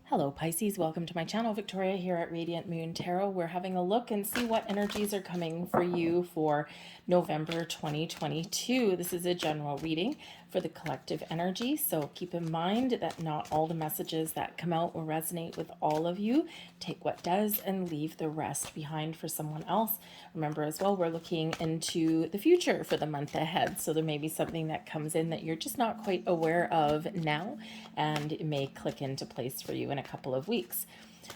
Hello Pisces, welcome to my channel. Victoria here at Radiant Moon Tarot. We're having a look and see what energies are coming for you for November 2022. This is a general reading for the collective energy, so keep in mind that not all the messages that come out will resonate with all of you. Take what does and leave the rest behind for someone else. Remember as well, we're looking into the future for the month ahead, so there may be something that comes in that you're just not quite aware of now, and it may click into place for you in a couple of weeks.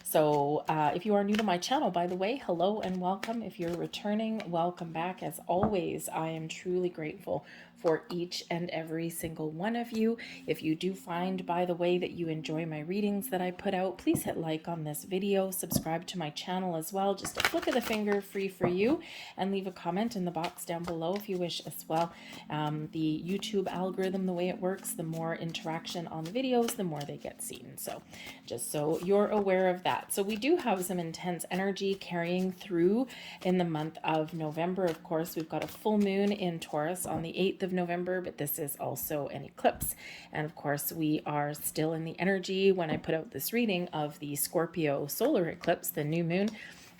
So if you are new to my channel, by the way, hello and welcome. If you're returning, welcome back. As always, I am truly grateful for each and every single one of you. If you do find, by the way, that you enjoy my readings that I put out, please hit like on this video, subscribe to my channel as well. Just a flick of the finger, free for you, and leave a comment in the box down below if you wish as well. The YouTube algorithm, the way it works, the more interaction on the videos, the more they get seen. So just so you're aware of that. So we do have some intense energy carrying through in the month of November. Of course, we've got a full moon in Taurus on the 8th of November, but this is also an eclipse. And of course, we are still in the energy when I put out this reading of the Scorpio solar eclipse, the new moon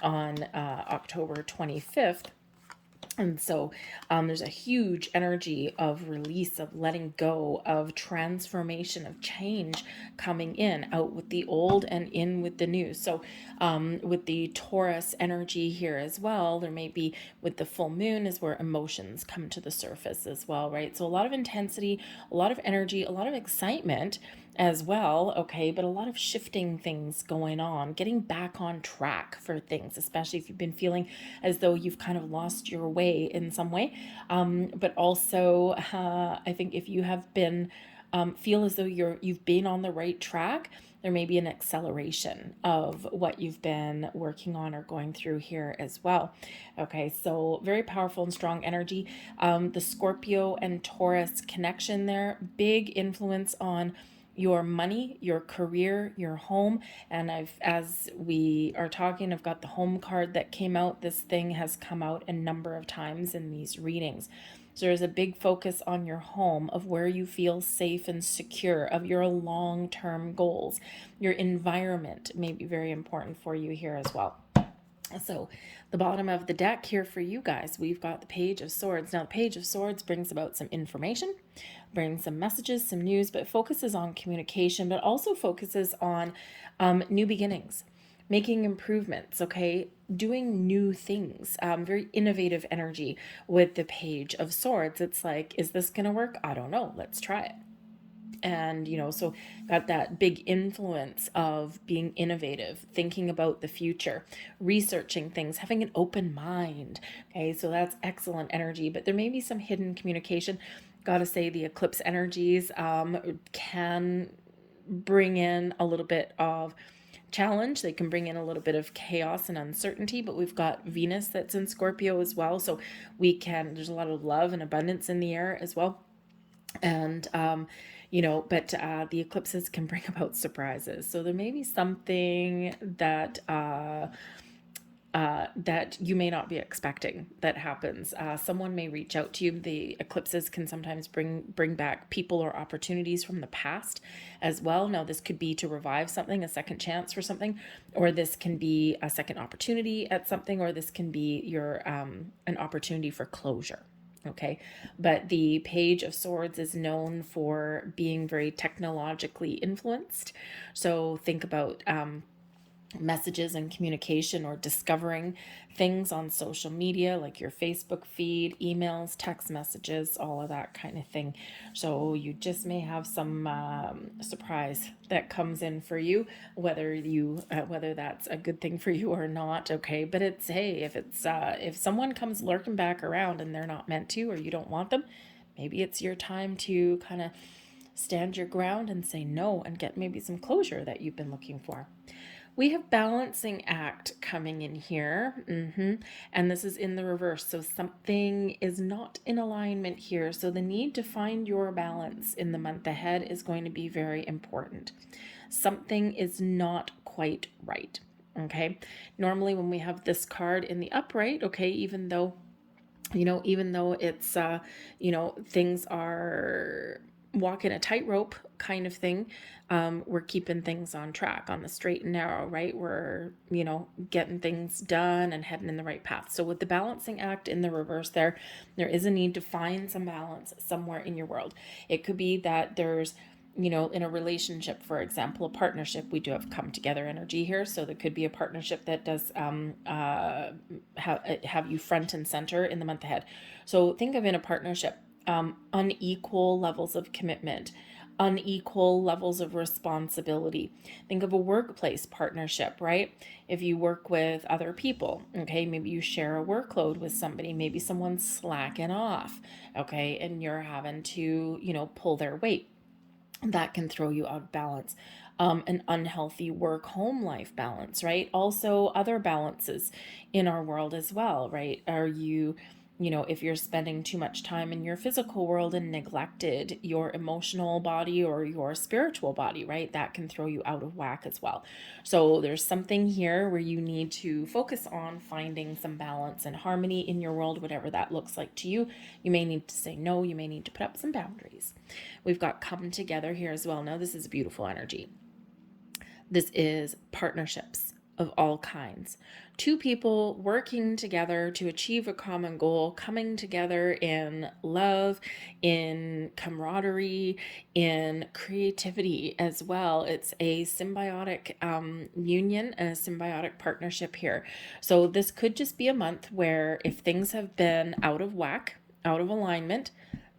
on October 25th. And so there's a huge energy of release, of letting go, of transformation, of change coming in, out with the old and in with the new. So with the Taurus energy here as well, there may be with the full moon is where emotions come to the surface as well, right? So a lot of intensity, a lot of energy, a lot of excitement as well, okay, but a lot of shifting things going on, getting back on track for things, especially if you've been feeling as though you've kind of lost your way in some way. But also, I think if you have been feel as though you've been on the right track, there may be an acceleration of what you've been working on or going through here as well. Okay, so very powerful and strong energy. The Scorpio and Taurus connection there, big influence on your money, your career, your home. And as we are talking, I've got the home card that came out. This thing has come out a number of times in these readings. So there's a big focus on your home, of where you feel safe and secure, of your long-term goals. Your environment may be very important for you here as well. So the bottom of the deck here for you guys, we've got the Page of Swords. Now the Page of Swords brings about some information, brings some messages, some news, but focuses on communication, but also focuses on new beginnings, making improvements, okay, doing new things, very innovative energy with the Page of Swords. It's like, is this gonna work? I don't know, let's try it. And so got that big influence of being innovative, thinking about the future, researching things, having an open mind. Okay, so that's excellent energy, but there may be some hidden communication. Gotta say, the eclipse energies can bring in a little bit of challenge. They can bring in a little bit of chaos and uncertainty, but we've got Venus that's in Scorpio as well, so there's a lot of love and abundance in the air as well. And but the eclipses can bring about surprises, so there may be something that that you may not be expecting that happens. Someone may reach out to you. The eclipses can sometimes bring back people or opportunities from the past as well. Now this could be to revive something, a second chance for something, or this can be a second opportunity at something, or this can be your an opportunity for closure. Okay, but the Page of Swords is known for being very technologically influenced. So think about messages and communication, or discovering things on social media like your Facebook feed, emails, text messages, all of that kind of thing. So you just may have some surprise that comes in for you, whether that's a good thing for you or not. Okay, but it's, hey, if someone comes lurking back around and they're not meant to, or you don't want them, maybe it's your time to kind of stand your ground and say no, and get maybe some closure that you've been looking for. We have balancing act coming in here, and this is in the reverse, so something is not in alignment here. So the need to find your balance in the month ahead is going to be very important. Something is not quite right, okay? Normally when we have this card in the upright, okay, even though it's things are walking a tightrope kind of thing. We're keeping things on track, on the straight and narrow, right? We're, getting things done and heading in the right path. So with the balancing act in the reverse there is a need to find some balance somewhere in your world. It could be that there's, in a relationship, for example, a partnership, we do have come together energy here. So there could be a partnership that does have you front and center in the month ahead. So think of in a partnership, unequal levels of commitment, unequal levels of responsibility. Think of a workplace partnership, right? If you work with other people, okay, maybe you share a workload with somebody, maybe someone's slacking off, okay, and you're having to, pull their weight. That can throw you out of balance. An unhealthy work home life balance, right? Also, other balances in our world as well, right? Are you, if you're spending too much time in your physical world and neglected your emotional body or your spiritual body, right? That can throw you out of whack as well. So there's something here where you need to focus on finding some balance and harmony in your world, whatever that looks like to you. You may need to say no, you may need to put up some boundaries. We've got come together here as well. Now, this is beautiful energy. This is partnerships of all kinds. Two people working together to achieve a common goal, coming together in love, in camaraderie, in creativity as well. It's a symbiotic union, a symbiotic partnership here. So this could just be a month where if things have been out of whack, out of alignment,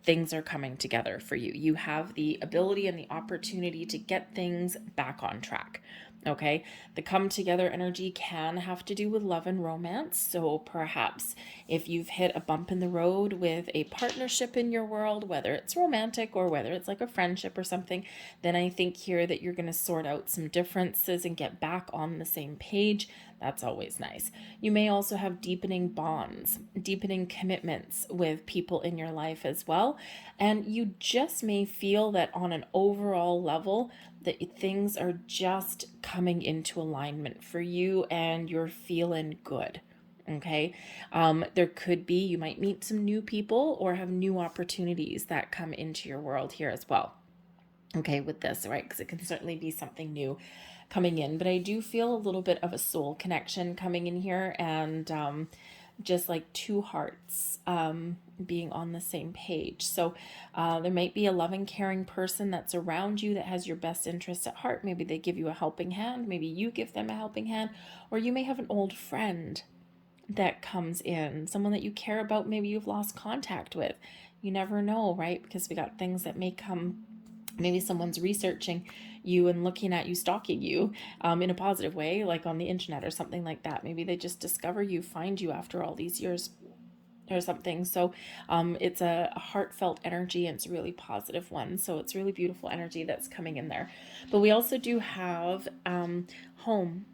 things are coming together for you. You have the ability and the opportunity to get things back on track. Okay, the come together energy can have to do with love and romance. So perhaps if you've hit a bump in the road with a partnership in your world, whether it's romantic or whether it's like a friendship or something, then I think here that you're going to sort out some differences and get back on the same page. That's always nice. You may also have deepening bonds, deepening commitments with people in your life as well. And you just may feel that on an overall level, that things are just coming into alignment for you and you're feeling good. Okay. There could be, you might meet some new people or have new opportunities that come into your world here as well. Okay, with this, right? Because it can certainly be something new coming in, but I do feel a little bit of a soul connection coming in here, and just like two hearts being on the same page. So there might be a loving, caring person that's around you that has your best interest at heart. Maybe they give you a helping hand, maybe you give them a helping hand, or you may have an old friend that comes in, someone that you care about, maybe you've lost contact with. You never know, right? Because we got things that may come. Maybe someone's researching you and looking at you, stalking you in a positive way, like on the internet or something like that. Maybe they just discover you, find you after all these years or something. So it's a heartfelt energy, and it's a really positive one. So it's really beautiful energy that's coming in there. But we also do have home.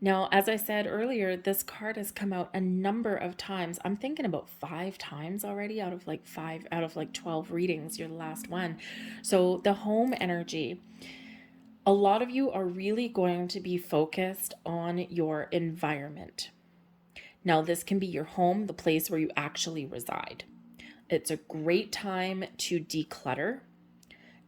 Now, as I said earlier, this card has come out a number of times. I'm thinking about 5 times already out of like 12 readings. You're the last one. So the home energy, a lot of you are really going to be focused on your environment. Now, this can be your home, the place where you actually reside. It's a great time to declutter.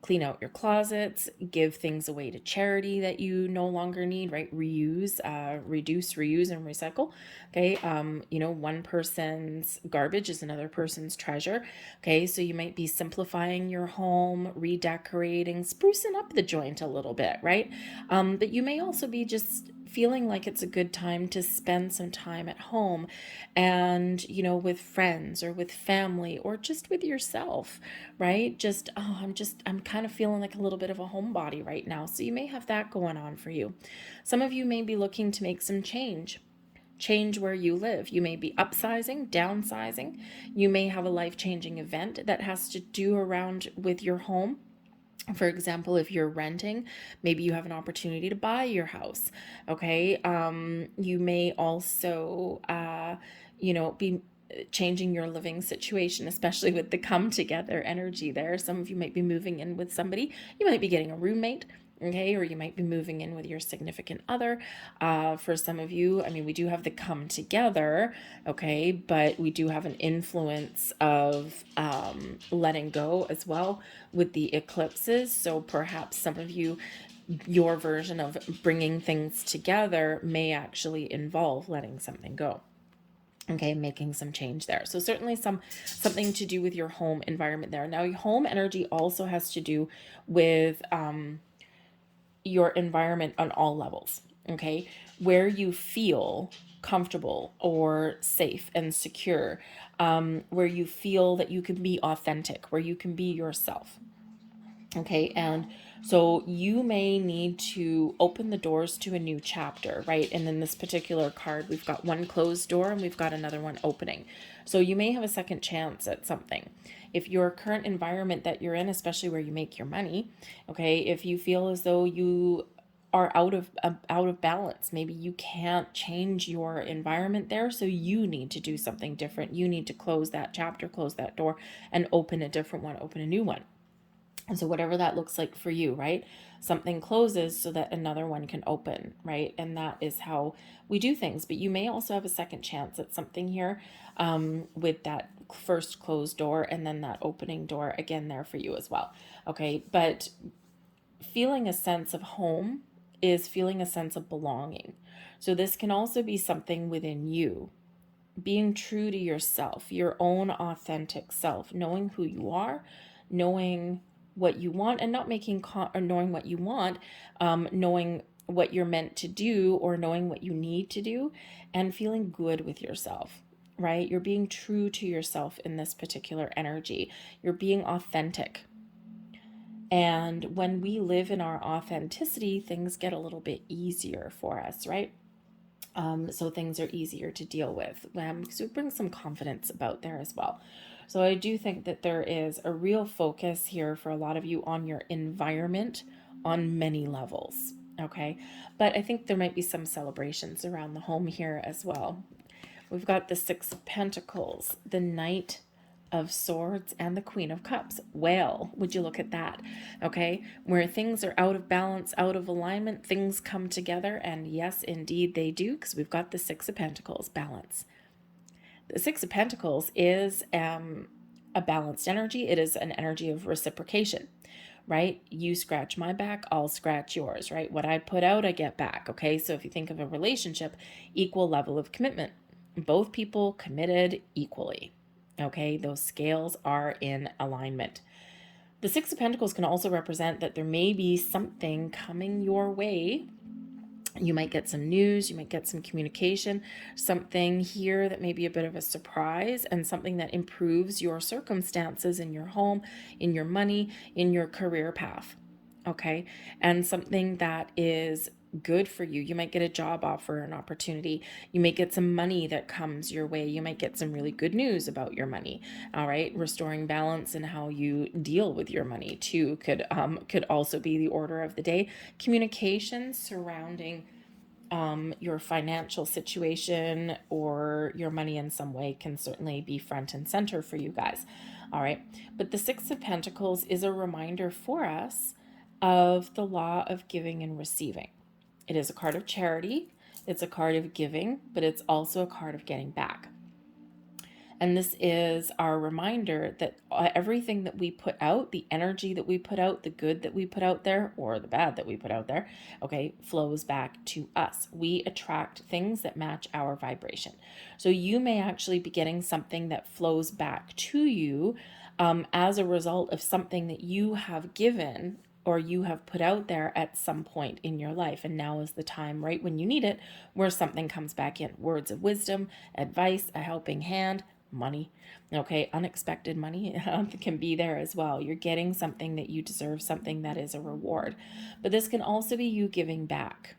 Clean out your closets, give things away to charity that you no longer need, right? Reuse, reduce, reuse, and recycle. Okay. One person's garbage is another person's treasure. Okay. So you might be simplifying your home, redecorating, sprucing up the joint a little bit, right? But you may also be just feeling like it's a good time to spend some time at home and, with friends or with family or just with yourself, right? I'm kind of feeling like a little bit of a homebody right now. So you may have that going on for you. Some of you may be looking to make some change where you live. You may be upsizing, downsizing. You may have a life-changing event that has to do around with your home. For example, if you're renting, maybe you have an opportunity to buy your house. Okay. You may also, be changing your living situation, especially with the come together energy there. Some of you might be moving in with somebody. You might be getting a roommate. Okay, or you might be moving in with your significant other. For some of you, I mean, we do have the come together, okay, but we do have an influence of letting go as well with the eclipses. So perhaps some of you, your version of bringing things together may actually involve letting something go. Okay, making some change there. So certainly something to do with your home environment there. Now, your home energy also has to do with your environment on all levels. Okay, where you feel comfortable or safe and secure, where you feel that you can be authentic, where you can be yourself. Okay, and so you may need to open the doors to a new chapter, right? And in this particular card, we've got one closed door and we've got another one opening. So you may have a second chance at something. If your current environment that you're in, especially where you make your money, okay, if you feel as though you are out of balance, maybe you can't change your environment there, so you need to do something different. You need to close that chapter, close that door, and open a different one, open a new one. And so whatever that looks like for you, right? Something closes so that another one can open, right? And that is how we do things. But you may also have a second chance at something here, with that first closed door and then that opening door again there for you as well. Okay, but feeling a sense of home is feeling a sense of belonging. So this can also be something within you, being true to yourself, your own authentic self, knowing who you are, knowing what you want, and not making or knowing what you want, knowing what you're meant to do or knowing what you need to do, and feeling good with yourself, right? You're being true to yourself in this particular energy. You're being authentic. And when we live in our authenticity, things get a little bit easier for us, right? So things are easier to deal with. So bring some confidence about there as well. So I do think that there is a real focus here for a lot of you on your environment on many levels. Okay, but I think there might be some celebrations around the home here as well. We've got the Six of Pentacles, the Knight of Swords, and the Queen of Cups. Well, would you look at that? Okay, where things are out of balance, out of alignment, things come together, and yes, indeed they do, because we've got the Six of Pentacles, balance. The Six of Pentacles is a balanced energy. It is an energy of reciprocation, right? You scratch my back, I'll scratch yours, right? What I put out, I get back. Okay, so if you think of a relationship, equal level of commitment, both people committed equally. Okay, those scales are in alignment. The Six of Pentacles can also represent that there may be something coming your way. You might get some news, you might get some communication, something here that may be a bit of a surprise, and something that improves your circumstances in your home, in your money, in your career path. Okay, and something that is good for you. You might get a job offer, an opportunity. You might get some money that comes your way. You might get some really good news about your money. All right, restoring balance and how you deal with your money too could also be the order of the day. Communication surrounding your financial situation or your money in some way can certainly be front and center for you guys. All right, but the Six of Pentacles is a reminder for us of the law of giving and receiving. It is a card of charity, it's a card of giving, but it's also a card of getting back. And this is our reminder that everything that we put out, the energy that we put out, the good that we put out there, or the bad that we put out there, okay, flows back to us. We attract things that match our vibration. So you may actually be getting something that flows back to you as a result of something that you have given or you have put out there at some point in your life. And now is the time, right when you need it, where something comes back in. Words of wisdom, advice, a helping hand, money. Okay, unexpected money can be there as well. You're getting something that you deserve, something that is a reward. But this can also be you giving back.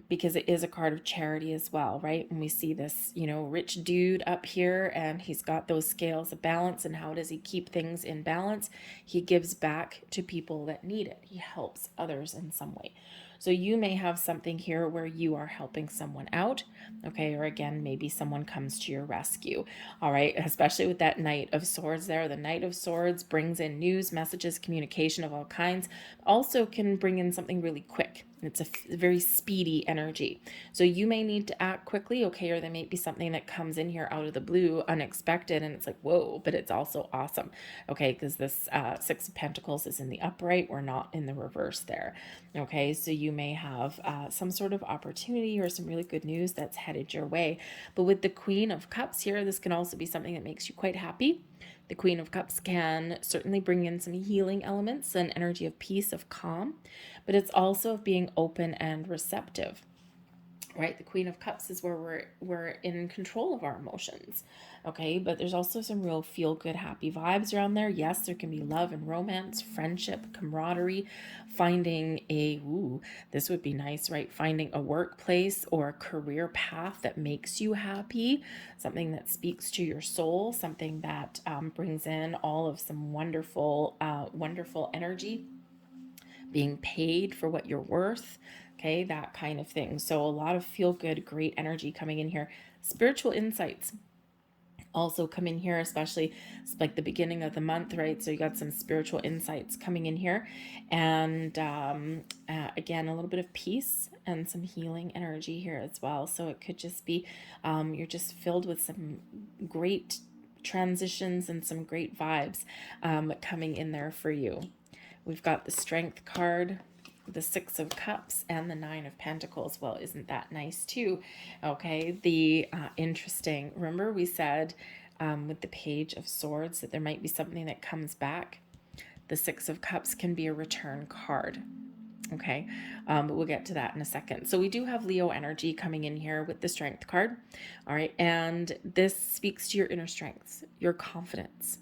Because it is a card of charity as well, right? And we see this, rich dude up here, and he's got those scales of balance. And how does he keep things in balance? He gives back to people that need it. He helps others in some way. So you may have something here where you are helping someone out, okay? Or again, maybe someone comes to your rescue, all right? Especially with that Knight of Swords there. The Knight of Swords brings in news, messages, communication of all kinds. Also can bring in something really quick. It's a very speedy energy. So you may need to act quickly, okay? Or there may be something that comes in here out of the blue, unexpected, and it's like, whoa, but it's also awesome, okay? Because this Six of Pentacles is in the upright. We're not in the reverse there, okay? So you may have some sort of opportunity or some really good news that's headed your way. But with the Queen of Cups here, this can also be something that makes you quite happy. The Queen of Cups can certainly bring in some healing elements, an energy of peace, of calm, but it's also of being open and receptive, right? The Queen of Cups is where we're in control of our emotions, okay? But there's also some real feel-good, happy vibes around there. Yes, there can be love and romance, friendship, camaraderie, finding this would be nice, right? Finding a workplace or a career path that makes you happy, something that speaks to your soul, something that brings in all of some wonderful, wonderful energy, being paid for what you're worth, okay, that kind of thing. So a lot of feel good, great energy coming in here. Spiritual insights also come in here, especially it's like the beginning of the month, right? So you got some spiritual insights coming in here, and again, a little bit of peace and some healing energy here as well. So it could just be you're just filled with some great transitions and some great vibes coming in there for you. We've got the Strength card, the Six of Cups, and the Nine of Pentacles. Well, isn't that nice too? Okay, the interesting. Remember we said with the Page of Swords that there might be something that comes back. The Six of Cups can be a return card. Okay, but we'll get to that in a second. So we do have Leo energy coming in here with the Strength card. All right, and this speaks to your inner strengths, your confidence.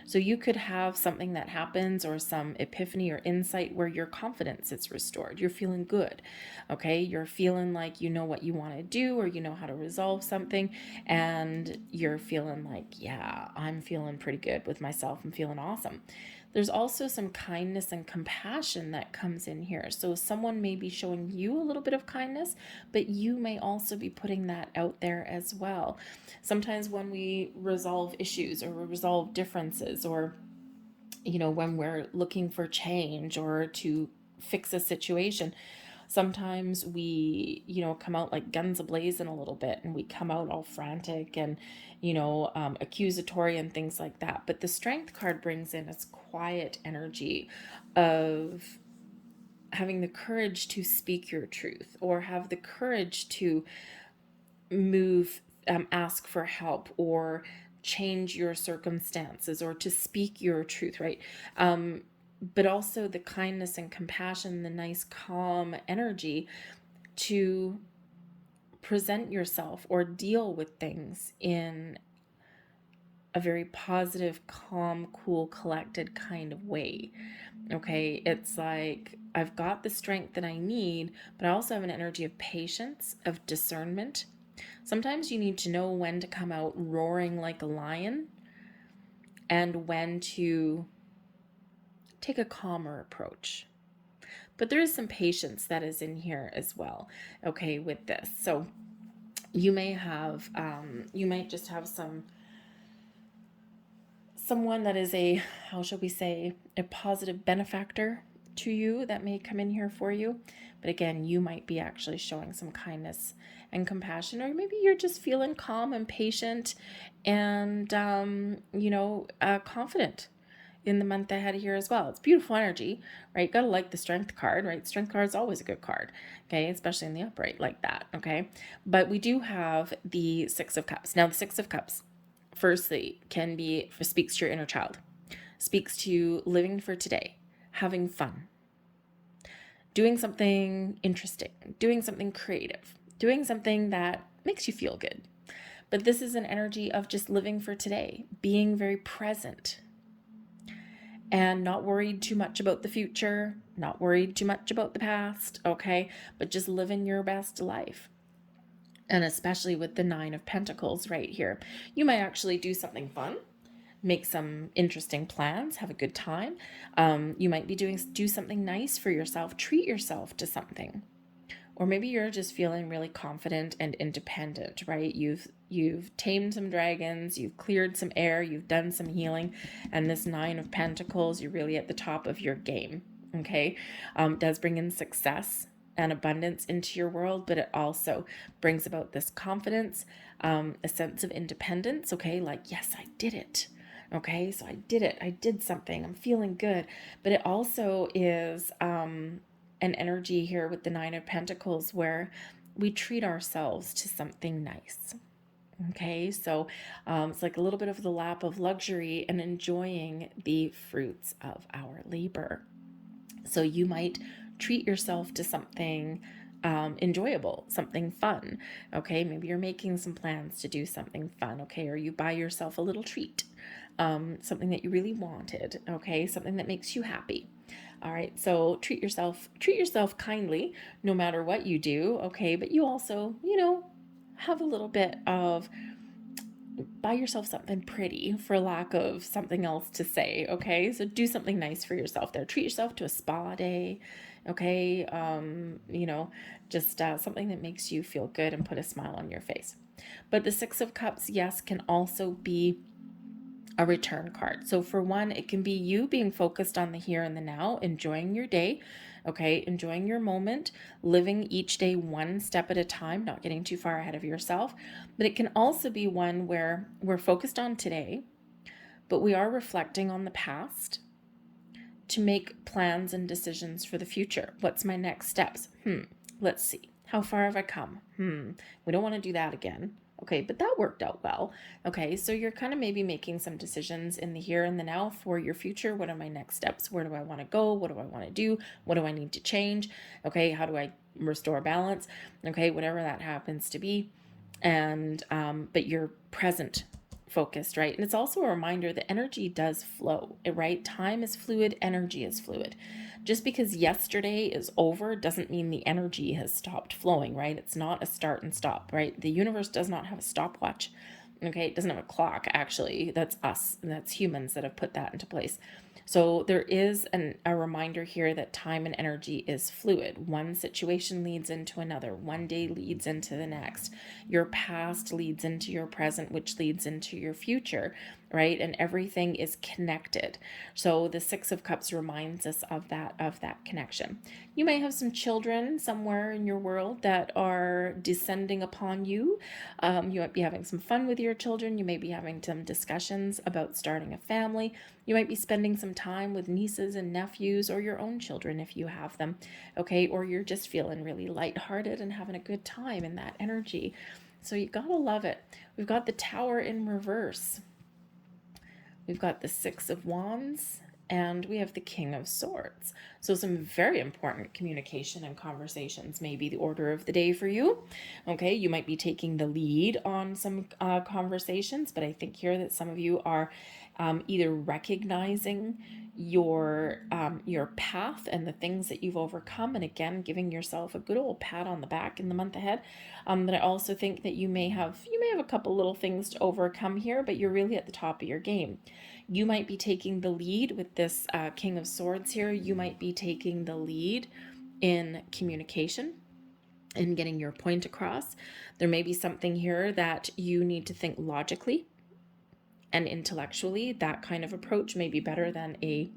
So you could have something that happens or some epiphany or insight where your confidence is restored. You're feeling good, okay? You're feeling like you know what you want to do or you know how to resolve something, and you're feeling like, yeah, I'm feeling pretty good with myself. I'm feeling awesome. There's also some kindness and compassion that comes in here. So someone may be showing you a little bit of kindness, but you may also be putting that out there as well. Sometimes when we resolve issues or we resolve differences, or when we're looking for change or to fix a situation, sometimes we come out like guns ablazing a little bit, and we come out all frantic and accusatory and things like that. But the Strength card brings in this quiet energy of having the courage to speak your truth, or have the courage to move, ask for help, or change your circumstances, or to speak your truth, right? But also the kindness and compassion, the nice calm energy to present yourself or deal with things in a very positive, calm, cool, collected kind of way. Okay, it's like I've got the strength that I need, but I also have an energy of patience, of discernment. Sometimes you need to know when to come out roaring like a lion and when to take a calmer approach. But there is some patience that is in here as well, okay, with this. So you may have, you might just have someone that is a, how shall we say, a positive benefactor to you that may come in here for you. But again, you might be actually showing some kindness and compassion, or maybe you're just feeling calm and patient and, confident in the month ahead here as well. It's beautiful energy, right? Gotta like the Strength card, right? Strength card is always a good card, okay? Especially in the upright like that, okay? But we do have the Six of Cups. Now, the Six of Cups, firstly, speaks to your inner child, speaks to living for today, having fun, doing something interesting, doing something creative, doing something that makes you feel good. But this is an energy of just living for today, being very present, and not worried too much about the future, not worried too much about the past, okay? But just living your best life. And especially with the Nine of Pentacles right here, you might actually do something fun. make some interesting plans, have a good time. You might be do something nice for yourself, treat yourself to something. Or maybe you're just feeling really confident and independent, right? You've tamed some dragons, you've cleared some air, you've done some healing, and this Nine of Pentacles, you're really at the top of your game, okay? Does bring in success and abundance into your world, but it also brings about this confidence, a sense of independence, okay? Like, yes, I did it. Okay, so I did it. I did something. I'm feeling good. But it also is an energy here with the Nine of Pentacles where we treat ourselves to something nice. Okay, so it's like a little bit of the lap of luxury and enjoying the fruits of our labor. So you might treat yourself to something enjoyable, something fun. Okay, maybe you're making some plans to do something fun. Okay, or you buy yourself a little treat, something that you really wanted. Okay, something that makes you happy. All right, so treat yourself kindly no matter what you do. Okay, but you also, have a little bit of, buy yourself something pretty for lack of something else to say. Okay, so do something nice for yourself there. Treat yourself to a spa day. Okay, just something that makes you feel good and put a smile on your face. But the Six of Cups, yes, can also be a return card. So for one, it can be you being focused on the here and the now, enjoying your day, okay, enjoying your moment, living each day one step at a time, not getting too far ahead of yourself. But it can also be one where we're focused on today, but we are reflecting on the past to make plans and decisions for the future. What's my next steps? Let's see. How far have I come? We don't want to do that again. Okay, but that worked out well. Okay, so you're kind of maybe making some decisions in the here and the now for your future. What are my next steps? Where do I want to go? What do I want to do? What do I need to change? Okay, how do I restore balance? Okay, whatever that happens to be. And, but you're present focused, right? And it's also a reminder that energy does flow, right? Time is fluid, energy is fluid. Just because yesterday is over doesn't mean the energy has stopped flowing, right? It's not a start and stop, right? The universe does not have a stopwatch. Okay, it doesn't have a clock, actually. That's us, and that's humans that have put that into place. So there is a reminder here that time and energy is fluid. One situation leads into another. One day leads into the next. Your past leads into your present, which leads into your future, right? And everything is connected. So the Six of Cups reminds us of that connection. You may have some children somewhere in your world that are descending upon you. You might be having some fun with your children. You may be having some discussions about starting a family. You might be spending some time with nieces and nephews or your own children if you have them, okay? Or you're just feeling really lighthearted and having a good time in that energy. So you gotta love it. We've got the Tower in reverse. We've got the Six of Wands, and we have the King of Swords. So some very important communication and conversations may be the order of the day for you. Okay, you might be taking the lead on some conversations, but I think here that some of you are either recognizing your path and the things that you've overcome, and again giving yourself a good old pat on the back in the month ahead. But I also think that you may have a couple little things to overcome here, but you're really at the top of your game. You might be taking the lead with this King of Swords here. You might be taking the lead in communication and getting your point across. There may be something here that you need to think logically and intellectually. That kind of approach may be better than a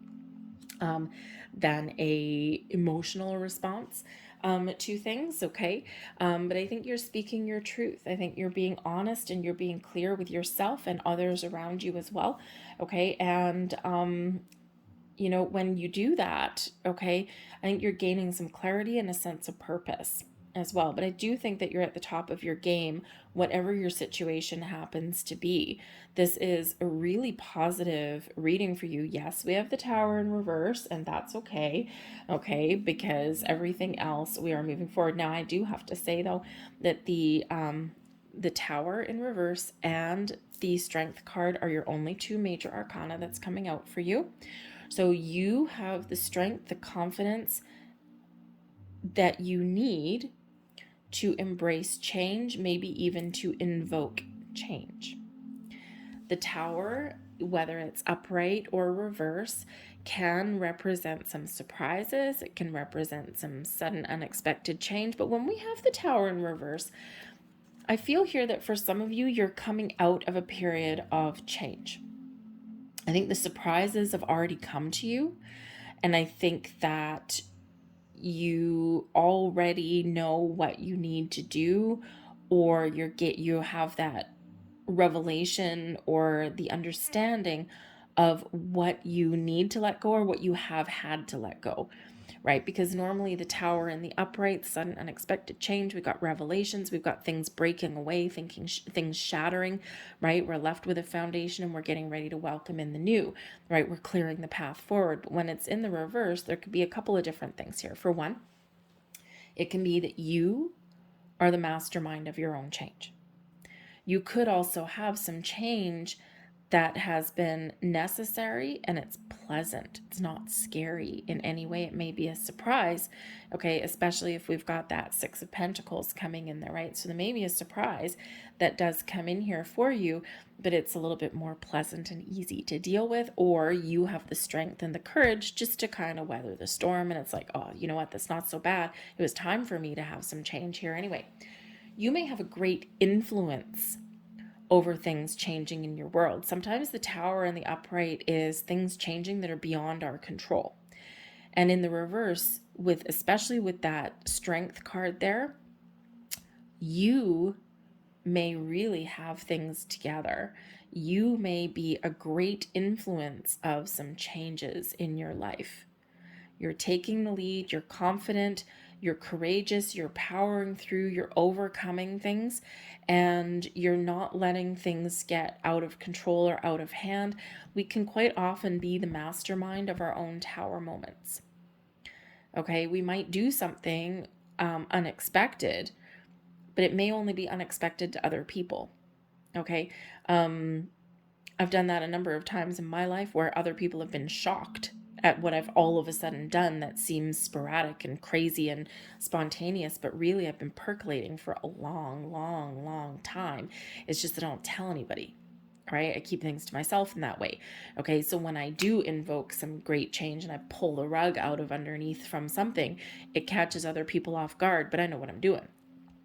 emotional response to things, okay? But I think you're speaking your truth. I think you're being honest and you're being clear with yourself and others around you as well, okay? And when you do that, okay, I think you're gaining some clarity and a sense of purpose as well. But I do think that you're at the top of your game, whatever your situation happens to be. This is a really positive reading for you. Yes, we have the Tower in reverse, and that's okay, because everything else, we are moving forward. Now, I do have to say, though, that the Tower in reverse and the Strength card are your only two major arcana that's coming out for you. So you have the strength, the confidence that you need to embrace change, maybe even to invoke change. The Tower, whether it's upright or reverse, can represent some surprises. It can represent some sudden unexpected change. But when we have the Tower in reverse, I feel here that for some of you, you're coming out of a period of change. I think the surprises have already come to you. And I think that you already know what you need to do, or you have that revelation or the understanding of what you need to let go or what you have had to let go, right? Because normally the Tower in the upright, sudden unexpected change, we've got revelations, we've got things breaking away, things shattering, right? We're left with a foundation and we're getting ready to welcome in the new, right? We're clearing the path forward. But when it's in the reverse, there could be a couple of different things here. For one, it can be that you are the mastermind of your own change. You could also have some change that has been necessary and it's pleasant. It's not scary in any way. It may be a surprise, okay, especially if we've got that Six of Pentacles coming in there, right? So there may be a surprise that does come in here for you, but it's a little bit more pleasant and easy to deal with, or you have the strength and the courage just to kind of weather the storm. And it's like, oh, you know what? That's not so bad. It was time for me to have some change here anyway. You may have a great influence over things changing in your world. Sometimes the Tower and the upright is things changing that are beyond our control. And in the reverse, especially with that Strength card there, you may really have things together. You may be a great influence of some changes in your life. You're taking the lead, you're confident, you're courageous, you're powering through, you're overcoming things, and you're not letting things get out of control or out of hand. We can quite often be the mastermind of our own Tower moments. Okay, we might do something unexpected, but it may only be unexpected to other people. Okay, I've done that a number of times in my life where other people have been shocked at what I've all of a sudden done that seems sporadic and crazy and spontaneous, but really I've been percolating for a long, long, long time. It's just that I don't tell anybody, right? I keep things to myself in that way. Okay, so when I do invoke some great change and I pull the rug out of underneath from something, it catches other people off guard, but I know what I'm doing.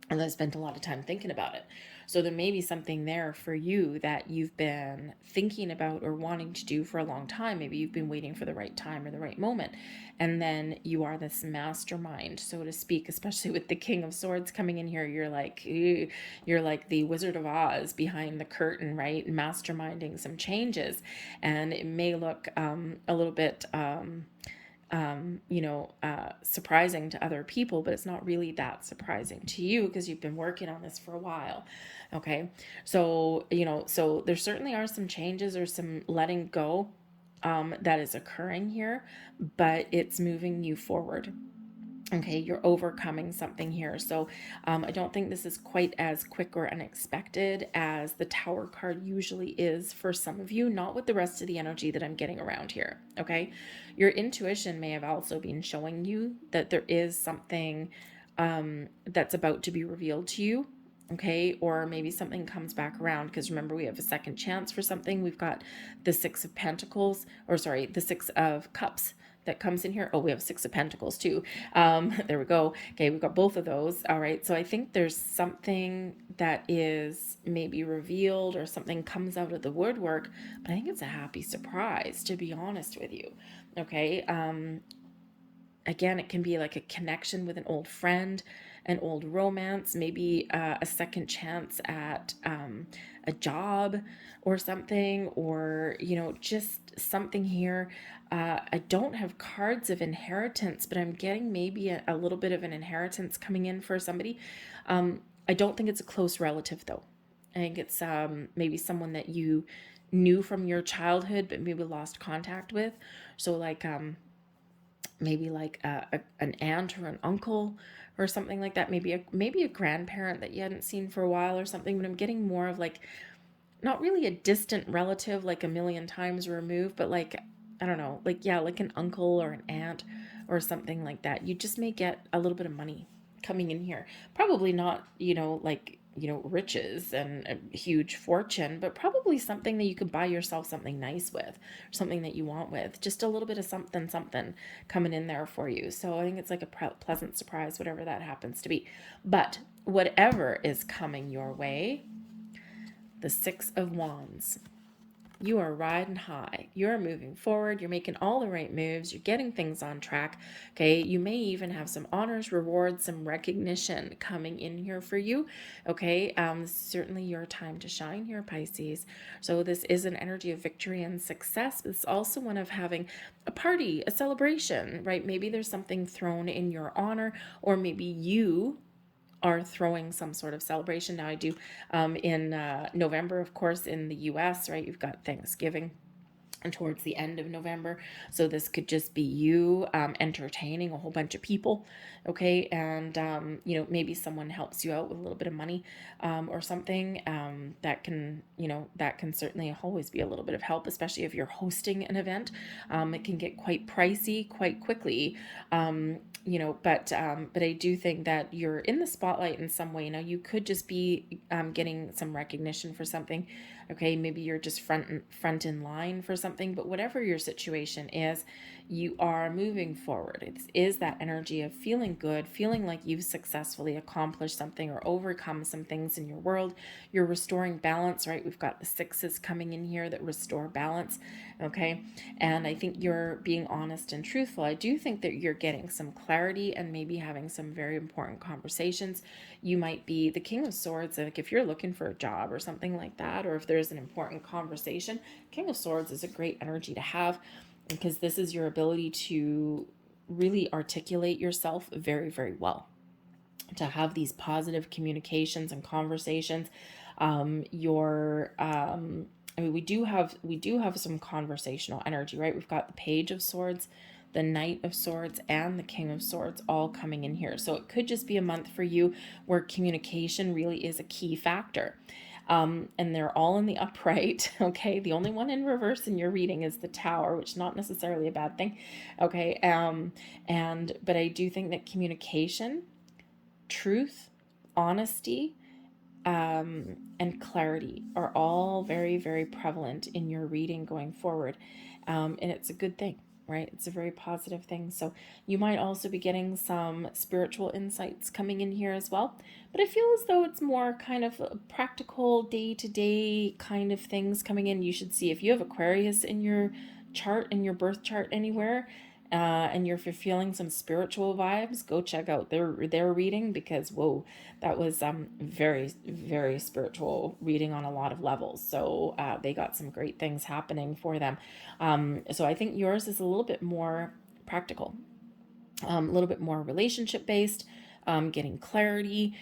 And I spent a lot of time thinking about it. So there may be something there for you that you've been thinking about or wanting to do for a long time. Maybe you've been waiting for the right time or the right moment. And then you are this mastermind, so to speak, especially with the King of Swords coming in here. You're like the Wizard of Oz behind the curtain, right? Masterminding some changes. And it may look a little bit surprising to other people, but it's not really that surprising to you because you've been working on this for a while. Okay. So, so there certainly are some changes or some letting go that is occurring here, but it's moving you forward. Okay, you're overcoming something here. So I don't think this is quite as quick or unexpected as the Tower card usually is for some of you, not with the rest of the energy that I'm getting around here. Okay, your intuition may have also been showing you that there is something that's about to be revealed to you. Okay, or maybe something comes back around, because remember, we have a second chance for something. We've got the Six of Pentacles, or sorry, the Six of Cups that comes in here. Oh, we have Six of Pentacles too. There we go. Okay, we've got both of those. All right, so I think there's something that is maybe revealed or something comes out of the woodwork, but I think it's a happy surprise, to be honest with you. Okay, again, it can be like a connection with an old friend, an old romance, maybe a second chance at a job or something, or, just something here. I don't have cards of inheritance, but I'm getting maybe a little bit of an inheritance coming in for somebody. I don't think it's a close relative, though. I think it's maybe someone that you knew from your childhood, but maybe lost contact with. So like maybe like an aunt or an uncle or something like that. Maybe a grandparent that you hadn't seen for a while or something. But I'm getting more of like, not really a distant relative, like a million times removed, but like, I don't know, like, yeah, like an uncle or an aunt or something like that. You just may get a little bit of money coming in here. Probably not, like riches and a huge fortune, but probably something that you could buy yourself something nice with, something that you want with, just a little bit of something coming in there for you. So I think it's like a pleasant surprise, whatever that happens to be. But whatever is coming your way, the Six of Wands. You are riding high. You're moving forward. You're making all the right moves. You're getting things on track. Okay. You may even have some honors, rewards, some recognition coming in here for you. Okay. Certainly your time to shine here, Pisces. So this is an energy of victory and success. But it's also one of having a party, a celebration, right? Maybe there's something thrown in your honor, or maybe you are throwing some sort of celebration. Now I do in November, of course, in the US, right? You've got Thanksgiving and towards the end of November. So this could just be you entertaining a whole bunch of people. Okay. And, maybe someone helps you out with a little bit of money or something that can certainly always be a little bit of help, especially if you're hosting an event. It can get quite pricey quite quickly. But I do think that you're in the spotlight in some way. Now you could just be getting some recognition for something. Okay, maybe you're just front in line for something, but whatever your situation is, you are moving forward. It is that energy of feeling good, feeling like you've successfully accomplished something or overcome some things in your world. You're restoring balance, right? We've got the sixes coming in here that restore balance. Okay, and I think you're being honest and truthful. I do think that you're getting some clarity and maybe having some very important conversations. You might be the King of Swords, like if you're looking for a job or something like that, or if there's an important conversation, King of Swords is a great energy to have, because this is your ability to really articulate yourself very, very well, to have these positive communications and conversations. We do have some conversational energy, right? We've got the Page of Swords, the Knight of Swords, and the King of Swords all coming in here. So it could just be a month for you where communication really is a key factor. And they're all in the upright. Okay. The only one in reverse in your reading is the Tower, which is not necessarily a bad thing. Okay. But I do think that communication, truth, honesty, and clarity are all very, very prevalent in your reading going forward. And it's a good thing, right? It's a very positive thing. So you might also be getting some spiritual insights coming in here as well. But I feel as though it's more kind of practical, day-to-day kind of things coming in. You should see if you have Aquarius in your chart, in your birth chart anywhere, and you're feeling some spiritual vibes, go check out their reading, because whoa, that was very, very spiritual reading on a lot of levels. So they got some great things happening for them. So I think yours is a little bit more practical, a little bit more relationship based. Getting clarity,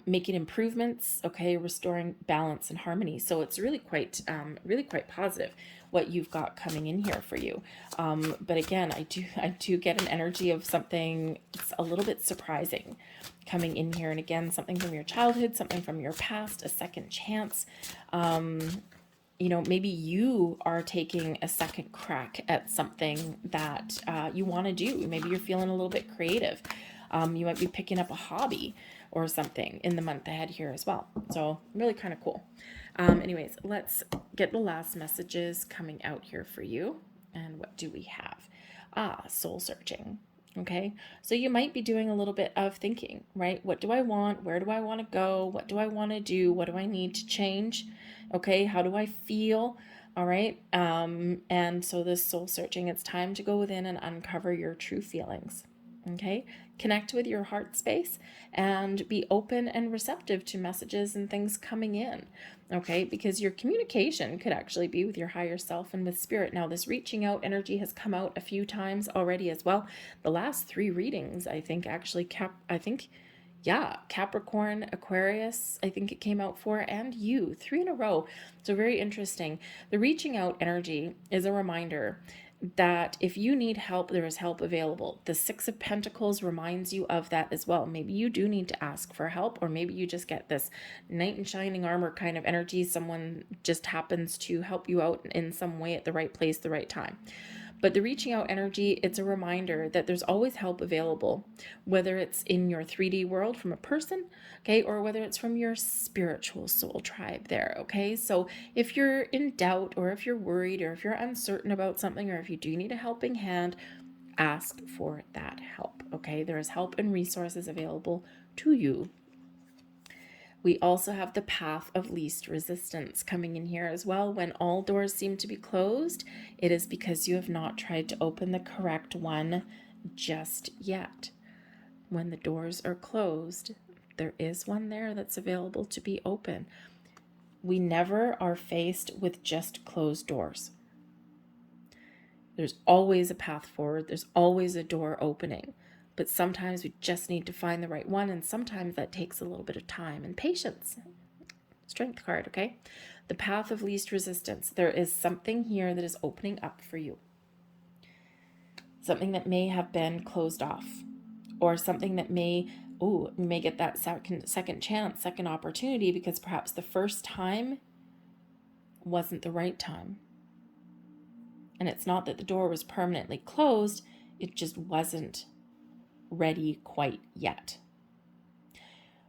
making improvements, okay, restoring balance and harmony. So it's really quite positive what you've got coming in here for you. But again, I do get an energy of something a little bit surprising coming in here. And again, something from your childhood, something from your past, a second chance. Maybe you are taking a second crack at something that you want to do. Maybe you're feeling a little bit creative. You might be picking up a hobby or something in the month ahead here as well. So really kind of cool. Anyways, let's get the last messages coming out here for you. And what do we have? Soul searching. Okay. So you might be doing a little bit of thinking, right? What do I want? Where do I want to go? What do I want to do? What do I need to change? Okay. How do I feel? All right. And so this soul searching, it's time to go within and uncover your true feelings. Okay, connect with your heart space and be open and receptive to messages and things coming in. Okay, because your communication could actually be with your higher self and with spirit. Now, this reaching out energy has come out a few times already as well. The last 3 readings, I think, actually Capricorn, Aquarius, I think it came out for, and you, 3 in a row. So very interesting. The reaching out energy is a reminder that if you need help, there is help available. The 6 of Pentacles reminds you of that as well. Maybe you do need to ask for help, or maybe you just get this knight in shining armor kind of energy. Someone just happens to help you out in some way at the right place, the right time. But the reaching out energy, it's a reminder that there's always help available, whether it's in your 3D world from a person, okay, or whether it's from your spiritual soul tribe there, okay? So if you're in doubt, or if you're worried, or if you're uncertain about something, or if you do need a helping hand, ask for that help, okay? There is help and resources available to you. We also have the path of least resistance coming in here as well. When all doors seem to be closed, it is because you have not tried to open the correct one just yet. When the doors are closed, there is one there that's available to be open. We never are faced with just closed doors. There's always a path forward. There's always a door opening. But sometimes we just need to find the right one, and sometimes that takes a little bit of time and patience. Strength card, okay? The path of least resistance. There is something here that is opening up for you. Something that may have been closed off, or something that may get that second chance, second opportunity, because perhaps the first time wasn't the right time. And it's not that the door was permanently closed, it just wasn't ready quite yet.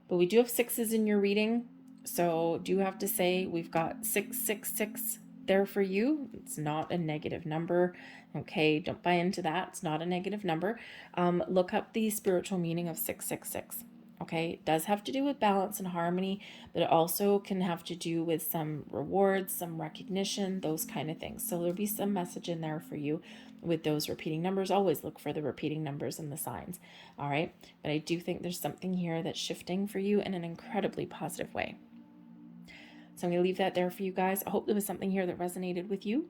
But we do have 6s in your reading, so do have to say we've got 666 there for you. It's not a negative number, okay? Don't buy into that. It's not a negative number. Look up the spiritual meaning of 666. Okay, it does have to do with balance and harmony, but it also can have to do with some rewards, some recognition, those kind of things. So there'll be some message in there for you with those repeating numbers. Always look for the repeating numbers and the signs. All right, but I do think there's something here that's shifting for you in an incredibly positive way. So I'm going to leave that there for you guys. I hope there was something here that resonated with you.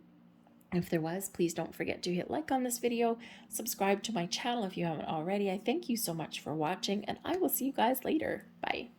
If there was, please don't forget to hit like on this video, subscribe to my channel if you haven't already. I thank you so much for watching, and I will see you guys later. Bye.